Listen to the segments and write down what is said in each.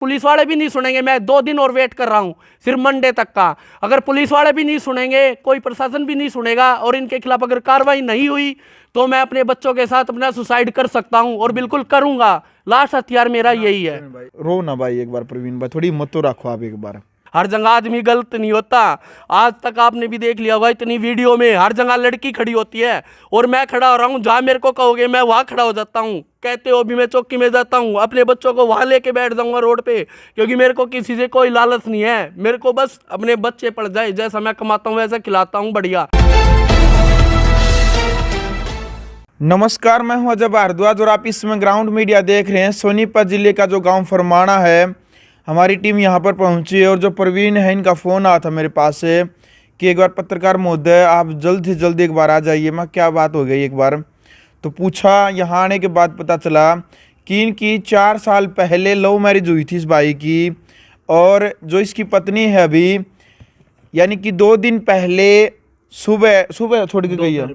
Police वाले भी नहीं सुनेंगे। मैं 2 दिन और वेट कर रहा हूँ, सिर्फ मंडे तक का। अगर पुलिस वाले भी नहीं सुनेंगे, कोई प्रशासन भी नहीं सुनेगा और इनके खिलाफ अगर कार्रवाई नहीं हुई तो मैं अपने बच्चों के साथ अपना सुसाइड कर सकता हूँ और बिल्कुल करूंगा। लास्ट हथियार मेरा यही है। रो ना भाई, एक बार प्रवीण भाई थोड़ी हिम्मत तो रखो आप एक बार। हर जगह आदमी गलत नहीं होता। आज तक आपने भी देख लिया होगा, इतनी वीडियो में हर जगह लड़की खड़ी होती है और मैं खड़ा हो रहा हूँ। जहाँ मेरे को कहोगे मैं वहाँ खड़ा हो जाता हूँ। कहते हो भी मैं चौकी में जाता हूँ, अपने बच्चों को वहाँ लेके बैठ जाऊंगा रोड पे, क्योंकि मेरे को किसी से कोई लालच नहीं है। मेरे को बस अपने बच्चे पड़ जाए, जैसा मैं कमाता हूँ वैसा खिलाता हूँ, बढ़िया। नमस्कार, मैं हूं अजय भारद्वाज और आप इसमें ग्राउंड मीडिया देख रहे हैं। सोनीपत जिले का जो गांव फरमाना है, हमारी टीम यहां पर पहुंची है और जो प्रवीण है, इनका फ़ोन आया था मेरे पास से कि एक बार पत्रकार महोदय आप जल्द से जल्द एक बार आ जाइए। मैं क्या बात हो गई एक बार तो पूछा। यहाँ आने के बाद पता चला कि इनकी 4 साल पहले लव मैरिज हुई थी इस भाई की, और जो इसकी पत्नी है अभी, यानी कि 2 दिन पहले सुबह छोड़ के गई है,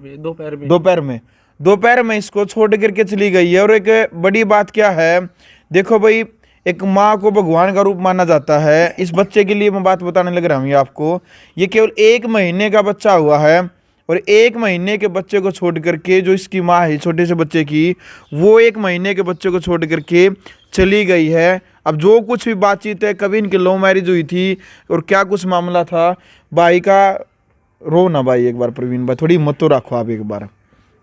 दोपहर में इसको छोड़ करके चली गई है। और एक बड़ी बात क्या है, देखो भाई, एक माँ को भगवान का रूप माना जाता है। इस बच्चे के लिए मैं बात बताने लग रहा हूँ ये आपको। ये केवल 1 महीने का बच्चा हुआ है और 1 महीने के बच्चे को छोड़ करके, जो इसकी माँ है छोटे से बच्चे की, वो 1 महीने के बच्चे को छोड़ करके चली गई है। अब जो कुछ भी बातचीत है, कभी इनकी लव मैरिज हुई थी और क्या कुछ मामला था भाई का, रो ना भाई एक बार प्रवीण भाई, थोड़ी हिम्मत तो रखो आप एक बार,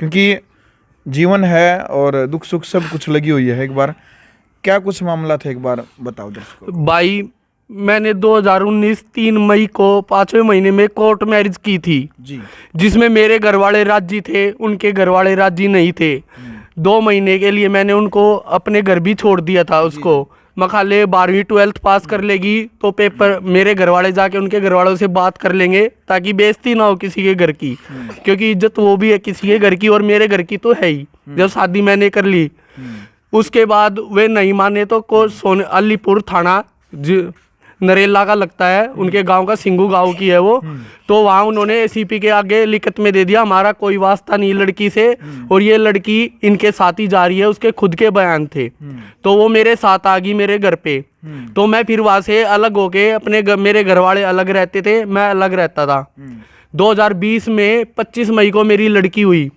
क्योंकि जीवन है और दुख सुख सब कुछ लगी हुई है। एक बार क्या कुछ मामला था, एक बार बताओ दोस्तों। भाई मैंने 2019 3 मई को 5वें महीने में कोर्ट मैरिज की थी जी, जिसमें मेरे घर वाले राजी थे, उनके घर वाले राजी नहीं थे। 2 महीने के लिए मैंने उनको अपने घर भी छोड़ दिया था उसको। मखाले 12वीं 12th पास कर लेगी तो पेपर मेरे घर वाले जाके उनके घर वालों से बात कर लेंगे, ताकि बेइज्जती ना हो किसी के घर की, क्योंकि इज्जत वो भी है किसी के घर की और मेरे घर की तो है ही। जब शादी मैंने कर ली, उसके बाद वे नहीं माने तो अलीपुर थाना नरेला का लगता है, उनके गांव का सिंगू गांव की है वो, तो वहाँ उन्होंने एसीपी के आगे लिखित में दे दिया हमारा कोई वास्ता नहीं लड़की से और ये लड़की इनके साथ ही जा रही है। उसके खुद के बयान थे। तो वो मेरे साथ आ गई मेरे घर पे। तो मैं फिर वहाँ से अलग होके मेरे घर वाले अलग रहते थे, मैं अलग रहता था। 2020 में 25 मई को मेरी लड़की हुई।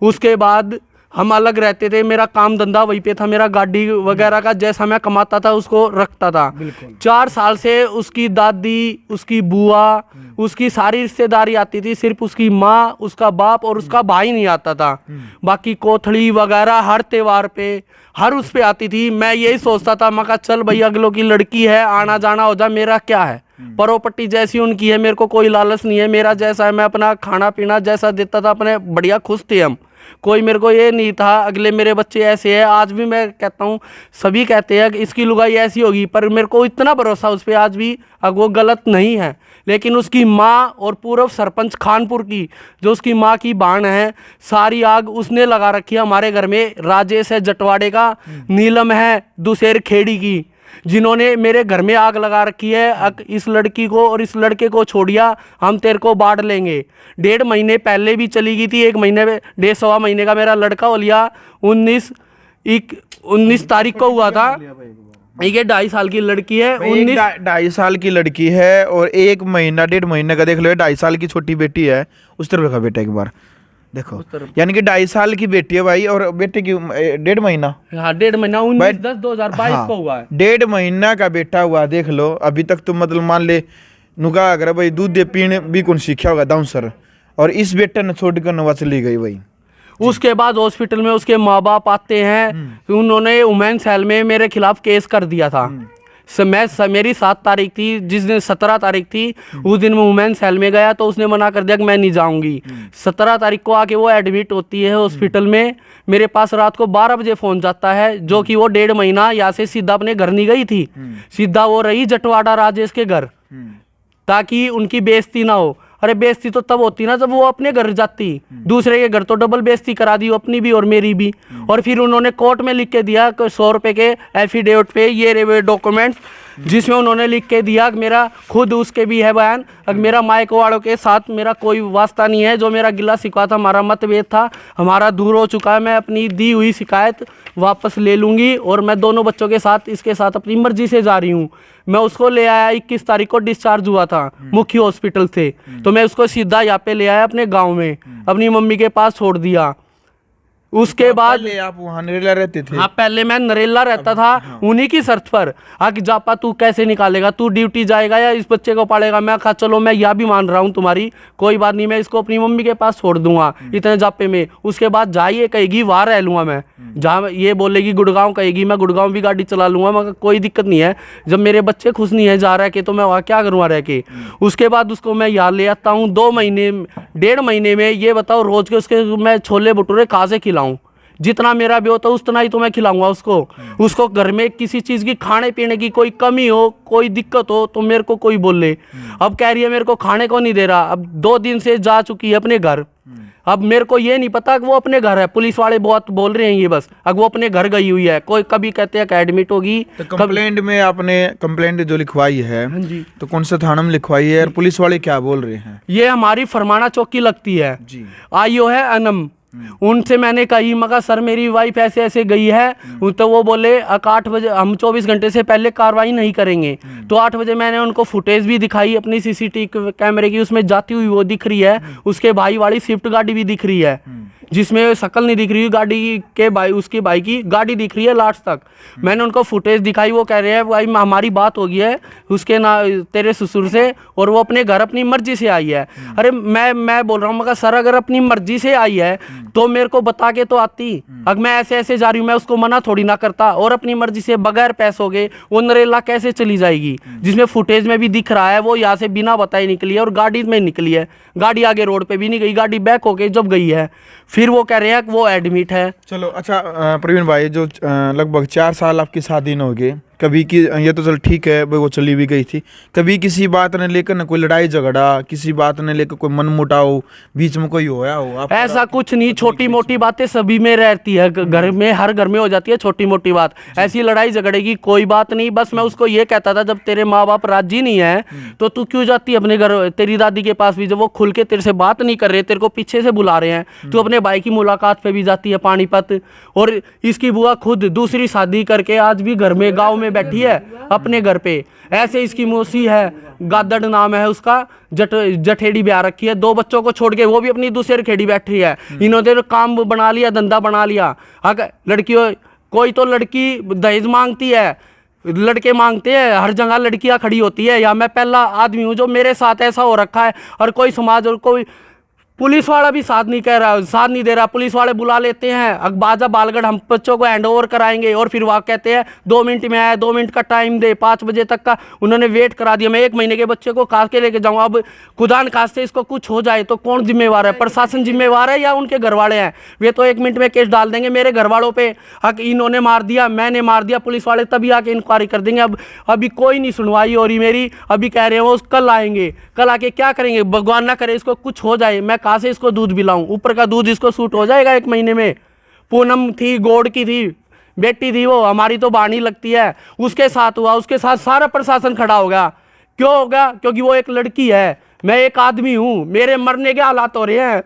उसके बाद हम अलग रहते थे। मेरा काम धंधा वहीं पे था, मेरा गाड़ी वगैरह का जैसा मैं कमाता था उसको रखता था। 4 साल से उसकी दादी, उसकी बुआ, उसकी सारी रिश्तेदारी आती थी। सिर्फ उसकी माँ, उसका बाप और उसका भाई नहीं आता था। बाकी कोथड़ी वगैरह हर त्योहार पे, हर उस पे आती थी। मैं यही सोचता था, मैं कहा चल भैया अगलों की लड़की है, आना जाना हो जाए, मेरा क्या है, प्रॉपर्टी जैसी उनकी है, मेरे को कोई लालच नहीं है। मेरा जैसा है मैं अपना खाना पीना जैसा देता था, अपने बढ़िया खुश थे हम। कोई मेरे को ये नहीं था अगले मेरे बच्चे ऐसे है। आज भी मैं कहता हूँ, सभी कहते हैं कि इसकी लुगाई ऐसी होगी, पर मेरे को इतना भरोसा उस पर आज भी, वो गलत नहीं है। लेकिन उसकी माँ और पूर्व सरपंच खानपुर की जो उसकी माँ की बहन है, सारी आग उसने लगा रखी है हमारे घर में। राजेश है जटवाड़े का, नीलम है दुशेर खेड़ी की, जिन्होंने मेरे घर में आग लगा रखी है। इस लड़की को और इस लड़के को छोड़िया, हम तेरे को बांट लेंगे। 1.5 महीने पहले भी चली गई थी। 1 महीने में 1.5 महीने का मेरा लड़का हो लिया। 19 तारीख को हुआ था। ये 2.5 साल की लड़की है। 2.5 साल की लड़की है और 1 महीना 1.5 महीने का देख लो, 2.5 साल की छोटी बेटी है। उस तरफ का बेटा एक बार देखो, यानी कि 2.5 साल की बेटी है भाई, और बेटे की 1.5 महीना। हाँ 1.5 महीना 19/10/2022 को हुआ है। 1.5 महीना का बेटा हुआ, देख लो। अभी तक तो मतलब मान ले नुका अगर भाई दूध दे पीने भी कौन सीखा होगा दाउसर, और इस बेटे ने छोड़ कर नवा चली गई भाई। उसके बाद हॉस्पिटल में उसके माँ बाप आते हैं। उन्होंने वुमेन सेल में मेरे खिलाफ केस कर दिया था। मेरी 7 तारीख थी, जिस दिन 17 तारीख थी उस दिन मैं वुमेन सेल में गया तो उसने मना कर दिया कि मैं नहीं जाऊंगी। 17 तारीख को आके वो एडमिट होती है हॉस्पिटल में। मेरे पास रात को 12 बजे फ़ोन जाता है, जो कि वो 1.5 महीना यहाँ से सीधा अपने घर नहीं गई थी, सीधा वो रही जटवाड़ा राजेश के घर, ताकि उनकी बेइज्जती ना हो। अरे बेइज्जती तो तब होती ना जब वो अपने घर जाती, दूसरे के घर तो डबल बेइज्जती करा दी, अपनी भी और मेरी भी। और फिर उन्होंने कोर्ट में लिख के दिया कि 100 रुपये के एफिडेविट पे ये डॉक्यूमेंट्स जिसमें उन्होंने लिख के दिया कि मेरा खुद उसके भी है बयान, अगर मेरा मायको वालों के साथ मेरा कोई वास्ता नहीं है, जो मेरा गिला शिकवा था, हमारा मतभेद था, हमारा दूर हो चुका है। मैं अपनी दी हुई शिकायत वापस ले लूँगी और मैं दोनों बच्चों के साथ इसके साथ अपनी मर्जी से जा रही हूँ। मैं उसको ले आया, 21 तारीख को डिस्चार्ज हुआ था मुख्य हॉस्पिटल से, तो मैं उसको सीधा यहाँ पे ले आया अपने गाँव में, अपनी मम्मी के पास छोड़ दिया। उसके बाद पहले आप वहाँ नरेला रहते थे? हाँ, पहले मैं नरेला रहता था, उन्हीं की शर्त पर। कि जापा तू कैसे निकालेगा, तू ड्यूटी जाएगा या इस बच्चे को पालेगा? मैं कहा चलो मैं यह भी मान रहा हूँ तुम्हारी, कोई बात नहीं, मैं इसको अपनी मम्मी के पास छोड़ दूंगा इतने जापे में। उसके बाद जाइए कहेगी वहाँ रह लूँगा मैं, जहाँ ये बोलेगी गुड़गांव कहेगी, मैं गुड़गांव भी गाड़ी चला लूँगा, मगर कोई दिक्कत नहीं है। जब मेरे बच्चे खुश नहीं है जा रह के, तो मैं वहाँ क्या करूँगा रह के। उसके बाद उसको मैं यहाँ ले आता हूँ 2 महीने 1.5 महीने में। ये बताओ रोज़ के उसके मैं छोले भटूरे कहाँ से खिलाऊँ? जितना मेरा भी होता उतना ही तो मैं खिलाऊंगा उसको घर में किसी चीज़ की खाने पीने की कोई कमी हो, कोई दिक्कत हो तो मेरे को कोई बोले। अब कह रही है मेरे को खाने को नहीं दे रहा, अब 2 दिन से जा चुकी है अपने घर। अब मेरे को ये नहीं पता कि वो अपने घर है, पुलिस वाले बहुत बोल रहे हैं ये बस, अब वो अपने घर गई हुई है। कोई कभी कहते हैं कि एडमिट होगी। तो कंप्लेंट में आपने कंप्लेंट जो लिखवाई है तो कौन सा थाना में लिखवाई है और पुलिस वाले क्या बोल रहे हैं? ये हमारी फरमाना चौकी लगती है जी। आईओ है अनम। उनसे मैंने कही, मगर सर मेरी वाइफ ऐसे ऐसे गई है, तो वो बोले 8 बजे हम 24 घंटे से पहले कार्रवाई नहीं करेंगे। तो 8 बजे मैंने उनको फुटेज भी दिखाई अपनी सीसीटीवी कैमरे की, उसमें जाती हुई वो दिख रही है, उसके भाई वाली स्विफ्ट गाड़ी भी दिख रही है, जिसमें शक्ल नहीं दिख रही गाड़ी के भाई, उसके भाई की गाड़ी दिख रही है लास्ट तक। मैंने उनको फुटेज दिखाई, वो कह रहे हैं भाई हमारी बात हो गई है उसके ना तेरे ससुर से, और वो अपने घर अपनी मर्जी से आई है। अरे मैं बोल रहा हूँ, मगर सर अगर अपनी मर्जी से आई है तो मेरे को बता के तो आती। अगर मैं ऐसे ऐसे जा रही हूँ, मैं उसको मना थोड़ी ना करता, और अपनी मर्जी से बगैर पैसों के वो नरेला कैसे चली जाएगी? जिसमें फुटेज में भी दिख रहा है वो यहाँ से बिना बताए निकली है और गाड़ी में निकली है, गाड़ी आगे रोड पे भी नहीं गई, गाड़ी बैक होके जब गई है। फिर वो कह रहे हैं कि वो एडमिट है। चलो अच्छा प्रवीण भाई, जो लगभग 4 साल आपकी शादी न हो गई, कभी की ये तो चल ठीक है भाई, वो चली भी गई थी, कभी किसी बात ने लेकर ना कोई लड़ाई झगड़ा, किसी बात ने लेकर कोई मन मुटाव बीच में कोई होया हो? आप ऐसा कुछ नहीं, छोटी मोटी बातें सभी में रहती है, घर में हर घर में हो जाती है छोटी मोटी बात, ऐसी लड़ाई झगड़े की कोई बात नहीं। बस मैं उसको ये कहता था, जब तेरे माँ बाप राजी नहीं है तो तू क्यों जाती है अपने घर तेरी दादी के पास भी, जब वो खुल के तेरे से बात नहीं कर रहे, तेरे को पीछे से बुला रहे हैं, तू अपने भाई की मुलाकात पे भी जाती है पानीपत। और इसकी बुआ खुद दूसरी शादी करके आज भी घर में गाँव में बैठी है अपने घर पे। ऐसे इसकी मौसी है, गादड़ नाम है उसका, जठेड़ी ब्याह रखी है, 2 बच्चों को छोड़ के वो भी अपनी दूसरी खेड़ी बैठी है। इन्होंने तो काम बना लिया, धंधा बना लिया। अगर लड़कियों कोई तो लड़की दहेज मांगती है, लड़के मांगते हैं, हर जगह लड़कियां खड़ी होती है। या मैं पहला आदमी हूँ जो मेरे साथ ऐसा हो रखा है, और कोई समाज और कोई पुलिस वाला भी साथ नहीं कह रहा, साथ नहीं दे रहा। पुलिस वाले बुला लेते हैं, अकबाजा बालगढ़ हम बच्चों को हैंड ओवर कराएंगे, और फिर वहाँ कहते हैं 2 मिनट में आया, 2 मिनट का टाइम दे, 5 बजे तक का उन्होंने वेट करा दिया। मैं 1 महीने के बच्चे को काट के लेके जाऊँगा। अब खुदा न खास्ते इसको कुछ हो जाए तो कौन जिम्मेवार है? प्रशासन जिम्मेवार है या उनके घर वाले हैं? वे तो 1 मिनट में केस डाल देंगे मेरे घर वालों पे, इन्होंने मार दिया, मैंने मार दिया, पुलिस वाले तभी आके इंक्वायरी कर देंगे। अब अभी कोई नहीं सुनवाई हो रही मेरी, अभी कह रहे हैं वो कल आएंगे, कल आके क्या करेंगे? भगवान ना करे इसको कुछ हो जाए, मैं कहाँ से इसको दूध पिलाऊं? ऊपर का दूध इसको सूट हो जाएगा 1 महीने में? पूनम थी, गोड़ की थी, बेटी थी, वो हमारी तो बाणी लगती है, उसके साथ हुआ, उसके साथ सारा प्रशासन खड़ा हो गया। क्यों हो गया? क्योंकि वो एक लड़की है, मैं एक आदमी हूं, मेरे मरने के हालात हो रहे हैं,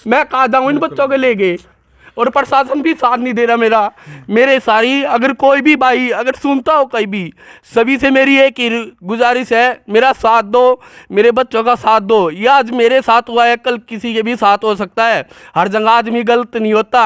मैं कहा जाऊं इन बच्चों को लेके, और प्रशासन भी साथ नहीं दे रहा मेरा। मेरे सारी अगर कोई भी भाई अगर सुनता हो कहीं भी, सभी से मेरी एक ही गुजारिश है, मेरा साथ दो, मेरे बच्चों का साथ दो। ये आज मेरे साथ हुआ है, कल किसी के भी साथ हो सकता है। हर जगह आदमी गलत नहीं होता।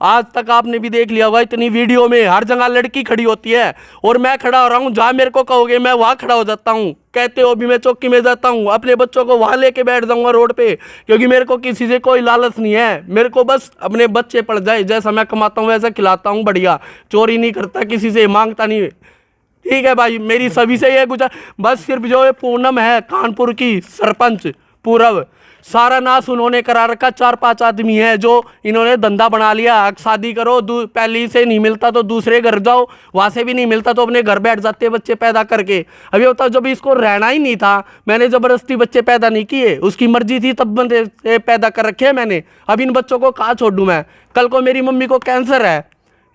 आज तक आपने भी देख लिया होगा, इतनी वीडियो में हर जगह लड़की खड़ी होती है, और मैं खड़ा हो रहा हूँ, जहाँ मेरे को कहोगे मैं वहाँ खड़ा हो जाता हूँ। कहते हो भी मैं चौकी में जाता हूँ, अपने बच्चों को वहाँ लेके बैठ जाऊँगा रोड पे, क्योंकि मेरे को किसी से कोई लालच नहीं है। मेरे को बस अपने बच्चे पड़ जाए, जैसा मैं कमाता हूँ वैसा खिलाता हूँ, बढ़िया, चोरी नहीं करता, किसी से मांगता नहीं। ठीक है भाई, मेरी सभी से ये गुजार, बस सिर्फ जो ये पूनम है कानपुर की सरपंच पूरब, सारा नाश उन्होंने करा रखा। 4-5 आदमी है जो इन्होंने धंधा बना लिया। शादी करो, पहली से नहीं मिलता तो दूसरे घर जाओ, वहाँ से भी नहीं मिलता तो अपने घर बैठ जाते बच्चे पैदा करके। अभी बताओ, जब इसको रहना ही नहीं था, मैंने ज़बरदस्ती बच्चे पैदा नहीं किए, उसकी मर्जी थी तब बंदे पैदा कर रखे हैं मैंने। अब इन बच्चों को कहाँ छोड़ दूँ मैं? कल को मेरी मम्मी को कैंसर है,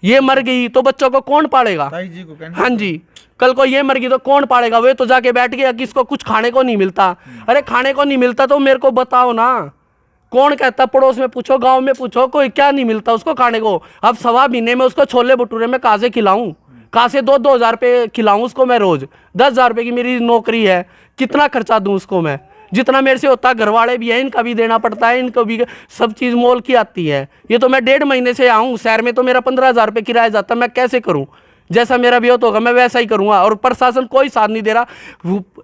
ये मर गई तो बच्चों को कौन पालेगा? ताई जी को कैंसर। हाँ जी, कल को ये मर गई तो कौन पालेगा? वे तो जाके बैठ गया कि इसको कुछ खाने को नहीं मिलता। अरे खाने को नहीं मिलता तो मेरे को बताओ ना, कौन कहता? पड़ोस में पूछो, गांव में पूछो, कोई क्या नहीं मिलता उसको खाने को। अब 1.25 महीने में उसको छोले भटूरे में कहाँ से खिलाऊं? कहाँ से 2-2 हज़ार रुपये खिलाऊं उसको मैं रोज? 10 हज़ार रुपये की मेरी नौकरी है, कितना खर्चा दूं उसको मैं? जितना मेरे से होता है, घर वाले भी हैं, इनका भी देना पड़ता है, इनको भी सब चीज़ मोल की आती है। ये तो मैं 1.5 महीने से आऊँ शहर में, तो मेरा 15,000 रुपये किराया जाता, मैं कैसे करूँ? जैसा मेरा विरोध होगा मैं वैसा ही करूँगा। और प्रशासन कोई साथ नहीं दे रहा।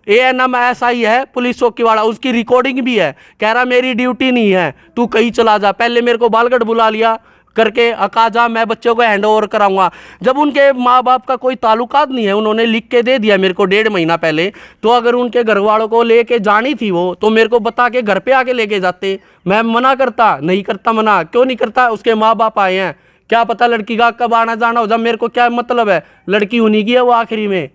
ANM ऐसा ही है, पुलिस चौकी वाला, उसकी रिकॉर्डिंग भी है, कह रहा मेरी ड्यूटी नहीं है, तू कहीं चला जा। पहले मेरे को बालगढ़ बुला लिया करके कहा जा मैं बच्चों को हैंड ओवर कराऊंगा, जब उनके माँ बाप का कोई ताल्लुकात नहीं है। उन्होंने लिख के दे दिया मेरे को 1.5 महीना पहले। तो अगर उनके घर वालों को लेके जानी थी वो, तो मेरे को बता के घर पे आके लेके जाते। मैं मना करता? नहीं करता मना। क्यों नहीं करता? उसके माँ बाप आए हैं, क्या पता लड़की का कब आना जाना हो। जब मेरे को क्या मतलब है, लड़की उन्हीं की है वो, आखिरी में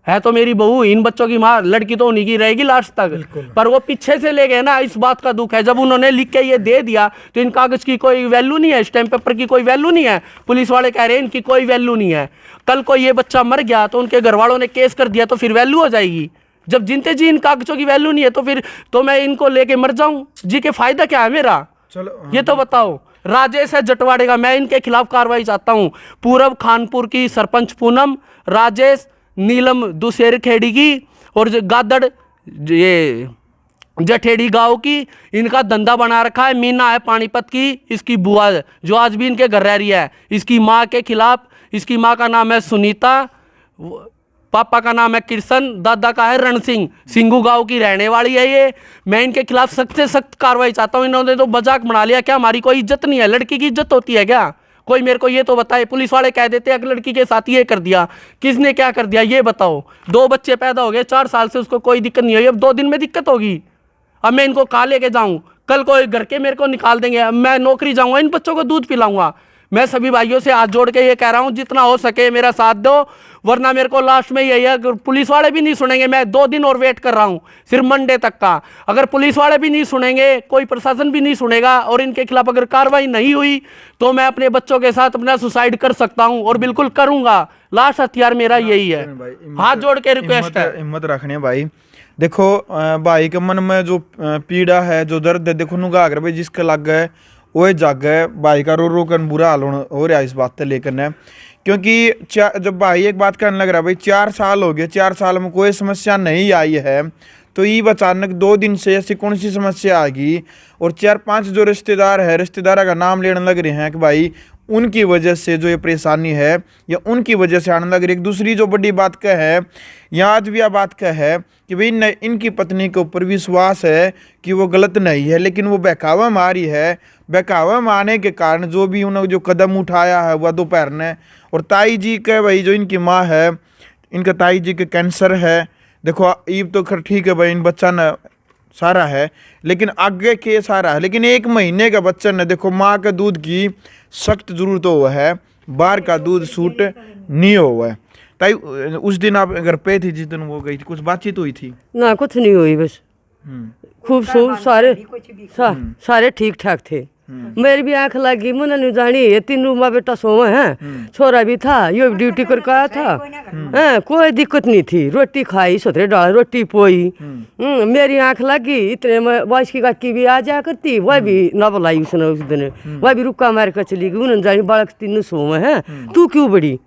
है तो मेरी बहू, इन बच्चों की माँ, लड़की तो उन्हीं की रहेगी लास्ट तक। पर वो पीछे से ले गए ना, इस बात का दुख है। जब उन्होंने लिख के ये दे दिया तो इन कागज की कोई वैल्यू नहीं है, स्टैम्प पेपर की कोई वैल्यू नहीं है। पुलिस वाले कह रहे हैं इनकी कोई वैल्यू नहीं है। कल को ये बच्चा मर गया तो उनके घर वालों ने केस कर दिया तो फिर वैल्यू हो जाएगी। जब जिनते जी इन कागजों की वैल्यू नहीं है तो फिर तो मैं इनको लेके मर जाऊं जी के फायदा क्या है मेरा? चलो ये तो बताओ। राजेश है जटवाड़े का, मैं इनके खिलाफ कार्रवाई चाहता हूँ। पूरब खानपुर की सरपंच पूनम, राजेश, नीलम दुशेर खेड़ी की, और गादड़ ये जठेड़ी गांव की, इनका धंधा बना रखा है। मीना है पानीपत की, इसकी बुआ जो आज भी इनके घर रह रही है। इसकी माँ के खिलाफ, इसकी माँ का नाम है सुनीता, पापा का नाम है कृष्ण, दादा का है रण सिंह, सिंगू गांव की रहने वाली है ये। मैं इनके खिलाफ सख्त से सख्त कार्रवाई चाहता हूँ। इन्होंने तो मजाक बना लिया। क्या हमारी कोई इज्जत नहीं है? लड़की की इज्जत होती है क्या? कोई मेरे को ये तो बताए। पुलिस वाले कह देते हैं कि लड़की के साथ ये कर दिया, किसने क्या कर दिया ये बताओ? 2 बच्चे पैदा हो गए, 4 साल से उसको कोई दिक्कत नहीं हुई, अब 2 दिन में दिक्कत होगी। अब मैं इनको कहाँ लेके जाऊँ? कल को घर के मेरे को निकाल देंगे, मैं नौकरी जाऊँगा, इन बच्चों को दूध पिलाऊंगा। मैं सभी भाइयों से हाथ जोड़ के ये कह रहा हूँ, जितना हो सके मेरा साथ दो, वरना मेरे को लास्ट में यही है, पुलिस वाले भी नहीं सुनेंगे। मैं 2 दिन और वेट कर रहा हूँ, सिर्फ मंडे तक का। अगर पुलिस वाले भी नहीं सुनेंगे, कोई प्रशासन भी नहीं सुनेगा, और इनके खिलाफ अगर कार्रवाई नहीं हुई तो मैं अपने बच्चों के साथ अपना सुसाइड कर सकता हूँ, और बिल्कुल करूँगा। लास्ट हथियार मेरा यही है। हाथ जोड़ के रिक्वेस्ट है, हिम्मत रखने भाई। देखो भाई के मन में जो पीड़ा है, जो दर्द है, देखो नुगा अगर भाई जिसके लग गए वो जाग गए। भाई का रो रो कर बुरा हाल हो रहा है इस बात से लेकर न, क्योंकि जब भाई एक बात कहने लग रहा है भाई 4 साल हो गए, 4 साल में कोई समस्या नहीं आई है, तो ये अचानक 2 दिन से ऐसी कौन सी समस्या आ गई? और 4-5 जो रिश्तेदार है, रिश्तेदार का नाम लेने लग रहे हैं कि भाई उनकी वजह से जो ये परेशानी है या उनकी वजह से आने लग रही है। दूसरी जो बड़ी बात क्या है, या आज भी यह बात क्या है कि भाई इनकी पत्नी के ऊपर विश्वास है कि वो गलत नहीं है, लेकिन वो बहकावा मारी है। बहकावा मारने के कारण जो भी उन्होंने जो कदम उठाया है वह दोपहर ने। और ताई जी के भाई जो इनकी माँ है, इनका ताई जी के कैंसर है। देखो ईब तो खैर ठीक है भाई, इन बच्चा न सारा है, लेकिन आगे के सारा है, लेकिन 1 महीने का बच्चा ने देखो माँ के दूध की सख्त जरूरत हुआ है, बाहर का दूध सूट नहीं हुआ है। ताई उस दिन आप घर पे थी जिस दिन वो गई थी, कुछ बातचीत हुई थी? ना कुछ नहीं हुई, बस खूबसूरत सारे ठीक ठाक थे। मेरी भी आंख लग गई, मुन्ना नहीं जानी ये 3 रूमा बेटा सोए हैं, छोरा भी था, यो ड्यूटी करके आया था। हैं कोई दिक्कत नहीं थी, रोटी खाई, सोतरे डाल रोटी पोई। मेरी आंख लगी इतने में वाइस की काकी भी आ जा करती, वह भी ना बुलाई उसने उस दिन, वह भी रुका मार कर चली गई। उन्होंने जानी बालक 3 सोए हैं, तू क्यों बड़ी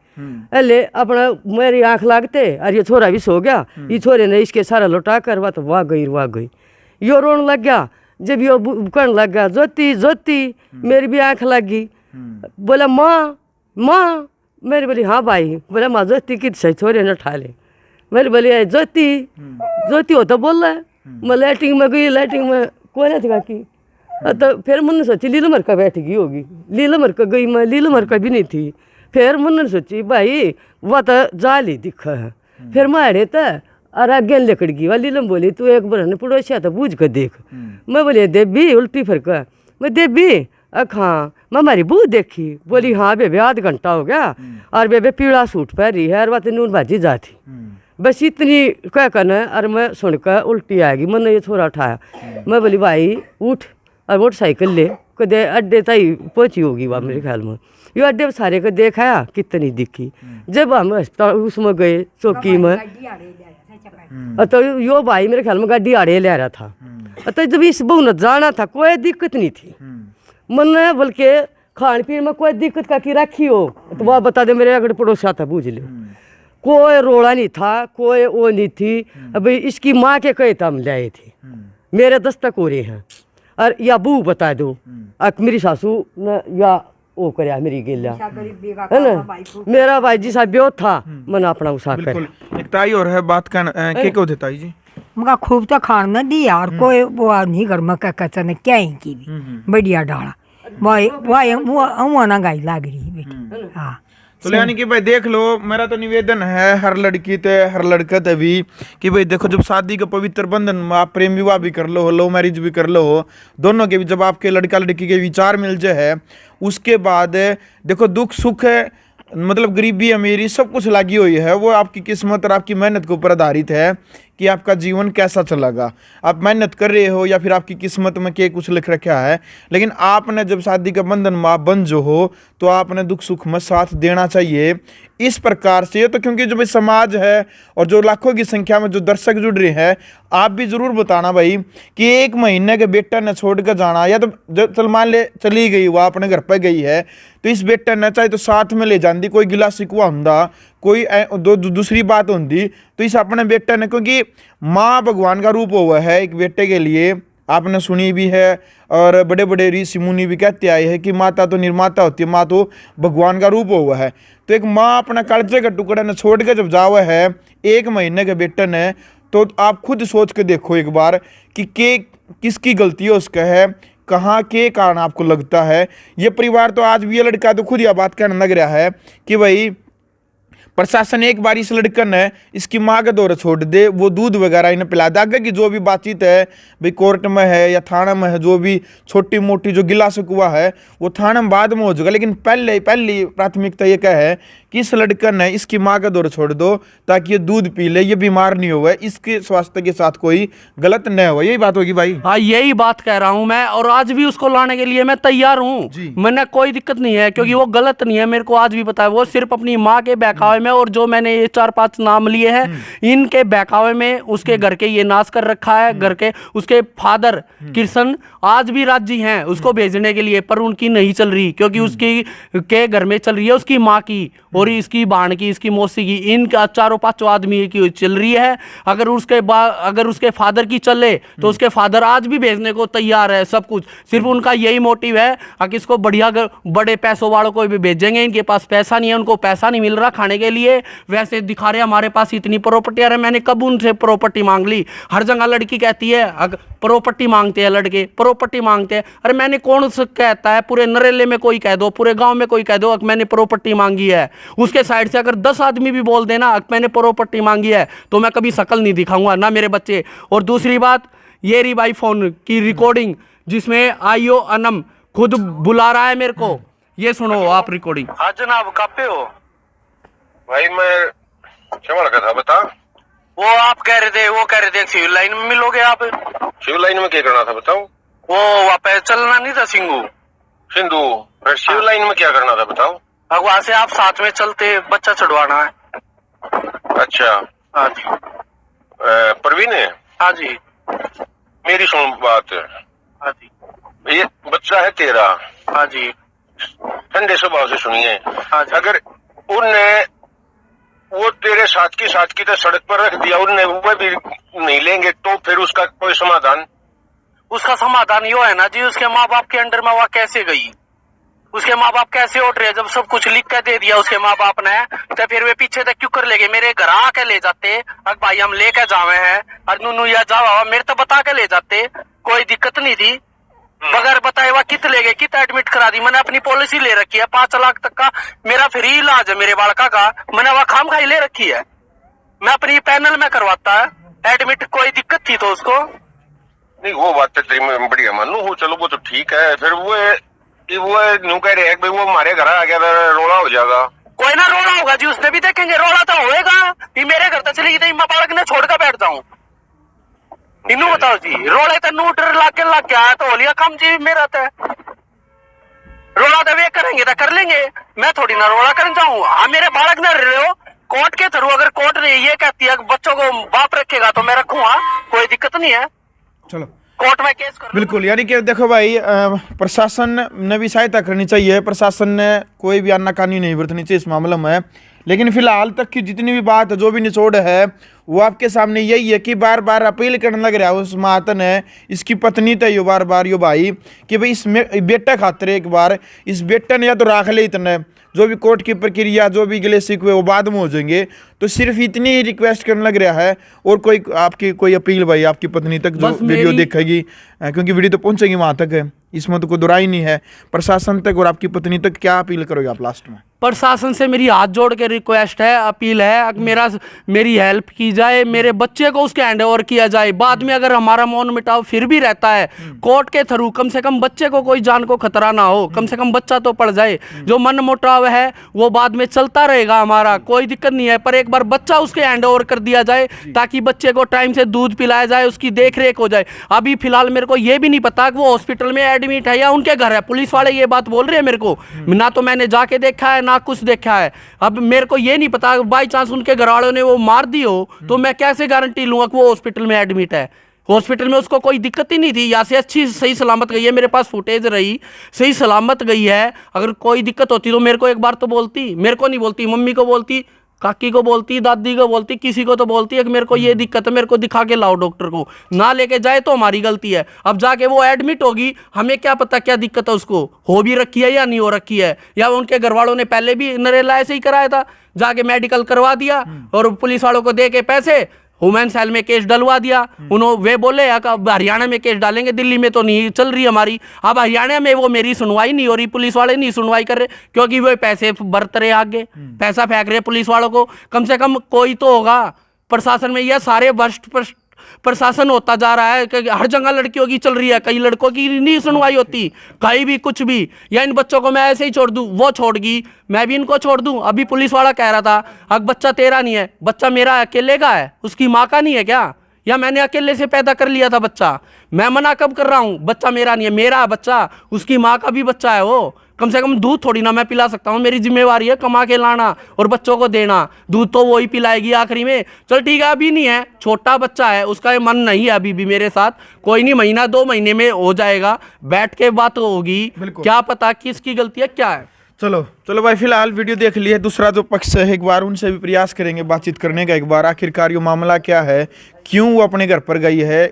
अले अपना। मेरी आंख लगते और ये छोरा भी सो गया। ये छोरे ने इसके सारा लौटा कर वह तो वाह गई। यो रोन लग गया। जब यो कहने लग गया ज्योति ज्योति, मेरी भी आंख लग गई। बोला माँ माँ, मेरी बोली हाँ भाई। बोला माँ ज्योति कित सही, छोरे ने उठा ले। मेरी बोली ज्योति हो तो बोल रहा है। मैं लैट्रिन में गई, लैट्रिन में कोई नहीं थी की। तो फिर मैंने सोची लीलमर का बैठ गई होगी, लीलमर का गई मैं, लीलमर का भी नहीं थी। फिर मैंने सोची भाई वह तो जाली दिखा है। फिर मैं अड़े तो और आगे लकड़ गई। वाली लम बोली तू एक बार पड़ोसिया तो बूझ कर देख। मैं बोली देवी उल्टी फरक, मैं देवी हाँ। मैं हमारी बू देखी, बोली हाँ बेबे 1/2 घंटा हो गया और बेबे पीला सूट पहन रही है और वह नून भाजी जाती। बस इतनी कह करना और मैं सुनकर उल्टी आ गई। मैंने ये थोड़ा उठाया, मैं बोली भाई उठ और मोटरसाइकिल ले, कदे अड्डे तक पहुँची होगी वह मेरे ख्याल में। यो अड्डे सारे को देखाया कितनी दिखी। जब हम अस्पताल उसमें गए चौकी में तो यो भाई मेरे ख्याल में गाड़ी आड़े ले रहा था। तो जब इस बहु जाना था कोई दिक्कत नहीं थी मन, बल्कि खान पीन में कोई दिक्कत का की रखी हो तो वह बता दे, मेरे अगर पड़ोसा था बूझ लो, कोई रोड़ा नहीं था, कोई वो नहीं थी। अभी इसकी माँ के कहे था हम लाए थे, मेरे दस्तक हो रहे हैं और या बू बता दो मेरी सासू न या वो करया मेरी गेला है ना, मेरा भाई जी साहब ब्योत था मन अपना उसा कर। एक ताई और है बात का के को देता जी मगा खूब तो खाना दी यार, कोई वो नहीं घर में का कचन क्या ही की भी बढ़िया डाला वो ना गाय लाग रही बेटी। हाँ तो यानी कि भाई देख लो, मेरा तो निवेदन है हर लड़की ते हर लड़का ते भी कि भाई देखो, जब शादी का पवित्र बंधन में आप प्रेम विवाह भी कर लो, लव मैरिज भी कर लो, दोनों के भी जब आपके लड़का लड़की के विचार मिल जाए, उसके बाद देखो दुख सुख मतलब गरीबी अमीरी सब कुछ लगी हुई है, वो आपकी किस्मत और आपकी मेहनत के ऊपर आधारित है कि आपका जीवन कैसा चलेगा। आप मेहनत कर रहे हो या फिर आपकी किस्मत में क्या कुछ लिख रखा है, लेकिन आपने जब शादी का बंधन में आप बन जो हो तो आपने दुख सुख में साथ देना चाहिए इस प्रकार से। तो क्योंकि जो भाई समाज है और जो लाखों की संख्या में जो दर्शक जुड़ रहे हैं, आप भी जरूर बताना भाई कि एक महीने के बेटा ने छोड़ कर जाना, या तो चल मान ले चली गई वह अपने घर पर गई है तो इस बेटा ने चाहे तो साथ में ले जाती, कोई गिला शिकवा होंदा, कोई दूसरी बात होती तो इस अपने बेटा ने, क्योंकि माँ भगवान का रूप हुआ है एक बेटे के लिए, आपने सुनी भी है और बड़े बड़े ऋषि मुनि भी कहते आए हैं कि माता तो निर्माता होती है, माँ तो भगवान का रूप हुआ है। तो एक माँ अपना कल्चे का टुकड़ा ने छोड़ के जब जावा है एक महीने के बेटे ने, तो आप खुद सोच के देखो एक बार कि किसकी गलती है उसका है, कहाँ के कारण आपको लगता है। ये परिवार तो आज भी, ये लड़का तो खुद यह बात कहने लग रहा है कि भाई प्रशासन एक बार इस लड़कन ने इसकी माँ का दौरा छोड़ दे, वो दूध वगैरह इन्हें पिला दे, आगे की जो भी बातचीत है भाई कोर्ट में है या थाना में है, जो भी छोटी मोटी जो गिला शिकवा है वो थाना में बाद में हो जाएगा, लेकिन पहली प्राथमिकता ये क्या है कि इस लड़कन ने इसकी माँ का दौरा छोड़ दो ताकि ये दूध पी ले, ये बीमार नहीं हुआ, इसके स्वास्थ्य के साथ कोई गलत न हो। यही बात होगी भाई। हाँ यही बात कह रहा हूँ मैं, और आज भी उसको लाने के लिए मैं तैयार हूँ, मैंने कोई दिक्कत नहीं है, क्योंकि वो गलत नहीं है, मेरे को आज भी पता है। वो सिर्फ अपनी माँ के बहकावे में, और जो मैंने ये 4-5 नाम लिए हैं इनके बहकावे में उसके घर के ये नाश कर रखा है। घर के उसके फादर कृष्ण आज भी राजी हैं उसको भेजने के लिए, पर उनकी नहीं चल रही, क्योंकि उसकी के घर में चल रही है उसकी माँ की और इसकी बाण की, इसकी मौसी की, इनका 4-5 आदमी की चल रही है। अगर उसके फादर की चले तो उसके फादर आज भी भेजने को तैयार है सब कुछ। सिर्फ उनका यही मोटिव है कि इसको बढ़िया बड़े पैसों वालों को भी भेजेंगे, इनके पास पैसा नहीं है, उनको पैसा नहीं मिल रहा खाने के लिए, वैसे दिखा रहे हमारे पास इतनी प्रॉपर्टी है। मैंने कब उनसे प्रॉपर्टी मांग ली? हर जगह लड़की कहती है प्रॉपर्टी मांगते हैं लड़के, प्रॉपर्टी मांगते हैं। अरे मैंने कौन सा कहता है, पूरे नरेले में कोई कह दो, पूरे गांव में कोई कह दो मैंने प्रॉपर्टी मांगी है, उसके साइड से अगर 10 आदमी भी बोल देना मैंने प्रॉपर्टी मांगी है तो मैं कभी शकल नहीं दिखाऊंगा ना मेरे बच्चे। और दूसरी बात, ये रही भाई फोन की रिकॉर्डिंग जिसमें आईओ अनम खुद बुला रहा है मेरे को, ये सुनो आप रिकॉर्डिंग। हाँ जनाब, कहाँ पे हो भाई? मैं क्या लगा था बता। वो आप कह रहे थे, वो कह रहे थे सिविल लाइन में मिलोगे आप। सिविल लाइन में क्या करना था बताओ? वो वहाँ पे चलना नहीं था सिंधु। फिर सिविल लाइन में क्या करना था बताओ? वहाँ से आप साथ में चलते, बच्चा चढ़वाना है। अच्छा हाँ जी। परवीन है? हाँ जी। मेरी सुन बात। हाँ जी। ये बच्चा है तेरा। हाँ जी। ठंडे स्वभाव से सुनिए। हाँ जी। अगर उनने वो तेरे साथ की तो सड़क पर रख दिया, उनने वो भी नहीं लेंगे तो फिर उसका कोई समाधान? उसका समाधान यो है ना जी, उसके माँ बाप के अंडर में वह कैसे गई, उसके माँ बाप कैसे उठ रहे? जब सब कुछ लिख कर दे दिया उसके माँ बाप ने तो फिर वे पीछे तक क्यों कर ले गए? मेरे घर आके ले जाते, अगर भाई हम लेकर जावे हैं और नूनू या जावा मेरे तो बता के ले जाते, कोई दिक्कत नहीं थी। बगैर बताए हुआ कित ले गए, कित एडमिट करा दी। मैंने अपनी पॉलिसी ले रखी है 5 लाख तक का मेरा फ्री इलाज है मेरे बालका का, मैंने वह खाम खाई ले रखी है, मैं अपनी पैनल में करवाता है एडमिट, कोई दिक्कत थी तो उसको नहीं। वो बात तो तेरी मैं बढ़िया मानू हूँ, चलो वो तो ठीक है। फिर वो न्यू कह रहे हैं भाई वो हमारे घर आ गया था, रोड़ा हो जाएगा। कोई ना रोड़ा होगा जी, उसने भी देखेंगे, रोड़ा तो होएगा। ये मेरे घर तो चली गई, मैं बालक ने छोड़ कर बैठ जाऊं? इनू बताओ जी, रोड़े तो नूटर लाके लग गया तो होलिया कम जी मेरा तो रोला तो वे करेंगे तो कर लेंगे, मैं थोड़ी ना रोला कर जाऊँ। हाँ मेरे बालक न रहे हो कोर्ट के थ्रू, अगर कोर्ट ने ये कहती है बच्चों को बाप रखेगा तो मैं रखूंगा, कोई दिक्कत नहीं है, चलो कोर्ट में केस कर। बिल्कुल, यानी कि देखो भाई, प्रशासन ने भी सहायता करनी चाहिए, प्रशासन ने कोई भी आनाकानी नहीं बरतनी चाहिए इस मामले में। लेकिन फिलहाल तक की जितनी भी बात, जो भी निचोड़ है, वो आपके सामने यही है कि बार बार अपील करने लग रहा है उस मातन है, इसकी पत्नी तो यो बार बार यो भाई कि भाई इस बेटा खातिर एक बार इस बेटा ने या तो राख ले, इतने जो भी कोर्ट की प्रक्रिया, जो भी गिले शिकवे वो बाद में हो जाएंगे, तो सिर्फ इतनी ही रिक्वेस्ट करने लग रहा है। और कोई आपकी कोई अपील भाई आपकी पत्नी तक जो वीडियो देखेगी, क्योंकि वीडियो तो पहुंचेगी वहां तक है, इसमें तो कोई दुराई नहीं है, प्रशासन तक और आपकी पत्नी तक क्या अपील करोगे आप लास्ट में? प्रशासन से मेरी हाथ जोड़ के रिक्वेस्ट है, अपील है, मेरी हेल्प की जाए, मेरे बच्चे को उसके हैंड ओवर किया जाए। बाद में अगर हमारा मौन मिटाव फिर भी रहता है कोर्ट के थ्रू, कम से कम बच्चे को कोई जान को खतरा ना हो, कम से कम बच्चा तो पड़ जाए। जो मन मुटाव है वो बाद में चलता रहेगा हमारा, कोई दिक्कत नहीं है, पर एक बार बच्चा उसके हैंड ओवर कर दिया जाए ताकि बच्चे को टाइम से दूध पिलाया जाए, उसकी देख रेख हो जाए। अभी फिलहाल मेरे को ये भी नहीं पता कि वो हॉस्पिटल में एडमिट है या उनके घर है, पुलिस वाले ये बात बोल रहे हैं मेरे को, ना तो मैंने जाके देखा है ना कुछ देखा है। अब मेरे को ये नहीं पता, बाई चांस उनके घर वालों ने वो मार दी हो तो मैं कैसे गारंटी लूंगा कि वो हॉस्पिटल में एडमिट है। हॉस्पिटल में उसको कोई दिक्कत ही नहीं थी, यहाँ से अच्छी सही सलामत गई है, मेरे पास फुटेज रही, सही सलामत गई है। अगर कोई दिक्कत होती तो मेरे को एक बार तो बोलती, मेरे को नहीं बोलती, मम्मी को बोलती, काकी को बोलती, दादी को बोलती, किसी को तो बोलती है कि मेरे को ये दिक्कत है, मेरे को दिखा के लाओ डॉक्टर को। ना लेके जाए तो हमारी गलती है। अब जाके वो एडमिट होगी, हमें क्या पता क्या दिक्कत है, उसको हो भी रखी है या नहीं हो रखी है, या उनके घर वालों ने पहले भी नरेला ऐसे ही कराया था, जाके मेडिकल करवा दिया और पुलिस वालों को दे के पैसे वुमेन सेल में केस डलवा दिया। उन्होंने वे बोले अब हरियाणा में केस डालेंगे, दिल्ली में तो नहीं चल रही हमारी। अब हरियाणा में वो मेरी सुनवाई नहीं हो रही, पुलिस वाले नहीं सुनवाई कर रहे क्योंकि वो पैसे बरत रहे, आगे पैसा फेंक रहे पुलिस वालों को। कम से कम कोई तो होगा प्रशासन में, यह सारे भ्रष्ट प्रशासन होता जा रहा है कि हर जगह लड़कियों की चल रही है, कई लड़कों की नहीं सुनवाई होती, कहीं भी कुछ भी। या इन बच्चों को मैं ऐसे ही छोड़ दूं, वो छोड़ गई, मैं भी इनको छोड़ दूं। अभी पुलिस वाला कह रहा था अब बच्चा तेरा नहीं है, बच्चा मेरा अकेले का है, उसकी माँ का नहीं है क्या, या मैंने अकेले से पैदा कर लिया था बच्चा। मैं मना कब कर रहा हूँ, बच्चा मेरा नहीं है, मेरा बच्चा, उसकी माँ का भी बच्चा है वो। कम से कम दूध थोड़ी ना मैं पिला सकता हूँ, मेरी जिम्मेवारी है कमा के लाना और बच्चों को देना, दूध तो वो ही पिलाएगी आखिरी में। चल ठीक है, अभी नहीं है, छोटा बच्चा है, उसका मन नहीं है अभी भी मेरे साथ, कोई नहीं, महीना 2 महीने में हो जाएगा, बैठ के बात होगी, क्या पता किसकी गलती है क्या है। चलो भाई, फिलहाल वीडियो देख लिए, दूसरा जो पक्ष है एक बार उनसे भी प्रयास करेंगे बातचीत करने का, एक बार आखिरकार ये मामला क्या है, क्यों वो अपने घर पर गई है,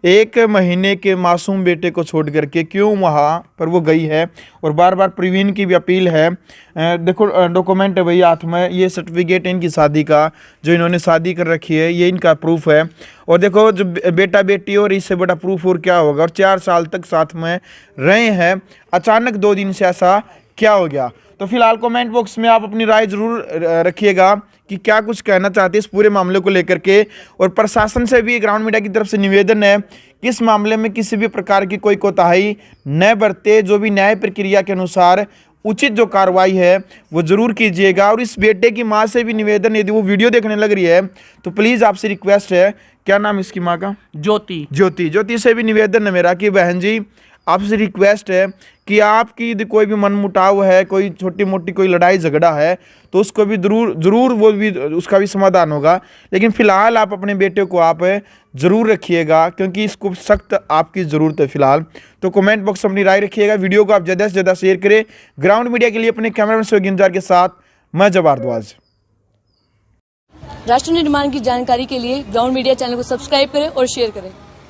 एक महीने के मासूम बेटे को छोड़ करके क्यों वहाँ पर वो गई है। और बार बार प्रवीण की भी अपील है, देखो डॉक्यूमेंट है भाई हाथ में, ये सर्टिफिकेट है इनकी शादी का, जो इन्होंने शादी कर रखी है, ये इनका प्रूफ है। और देखो जो बेटा बेटी और इससे बड़ा प्रूफ और क्या होगा। और 4 साल तक साथ में रहे हैं, अचानक 2 दिन से ऐसा क्या हो गया। तो फिलहाल कमेंट बॉक्स में आप अपनी राय जरूर रखिएगा कि क्या कुछ कहना चाहते हैं इस पूरे मामले को लेकर के। और प्रशासन से भी ग्राउंड मीडिया की तरफ से निवेदन है कि इस मामले में किसी भी प्रकार की कोई कोताही न बरते, जो भी न्याय प्रक्रिया के अनुसार उचित जो कार्रवाई है वो जरूर कीजिएगा। और इस बेटे की माँ से भी निवेदन, यदि वो वीडियो देखने लग रही है तो प्लीज़ आपसे रिक्वेस्ट है, क्या नाम है इसकी माँ का? ज्योति से भी निवेदन है मेरा कि बहन जी आपसे रिक्वेस्ट है कि आपकी यदि कोई भी मन मुटाव है, कोई छोटी मोटी कोई लड़ाई झगड़ा है, तो उसको भी जरूर वो भी उसका भी समाधान होगा। लेकिन फिलहाल आप अपने बेटे को आप जरूर रखिएगा, क्योंकि इसको सख्त आपकी ज़रूरत है फिलहाल। तो कमेंट बॉक्स में अपनी राय रखिएगा, वीडियो को आप ज़्यादा से ज़्यादा शेयर करें। ग्राउंड मीडिया के लिए अपने कैमरामैन सहयोगी इंतजार के साथ मैं जब भारद्वाज। राष्ट्र निर्माण की जानकारी के लिए ग्राउंड मीडिया चैनल को सब्सक्राइब करें और शेयर करें।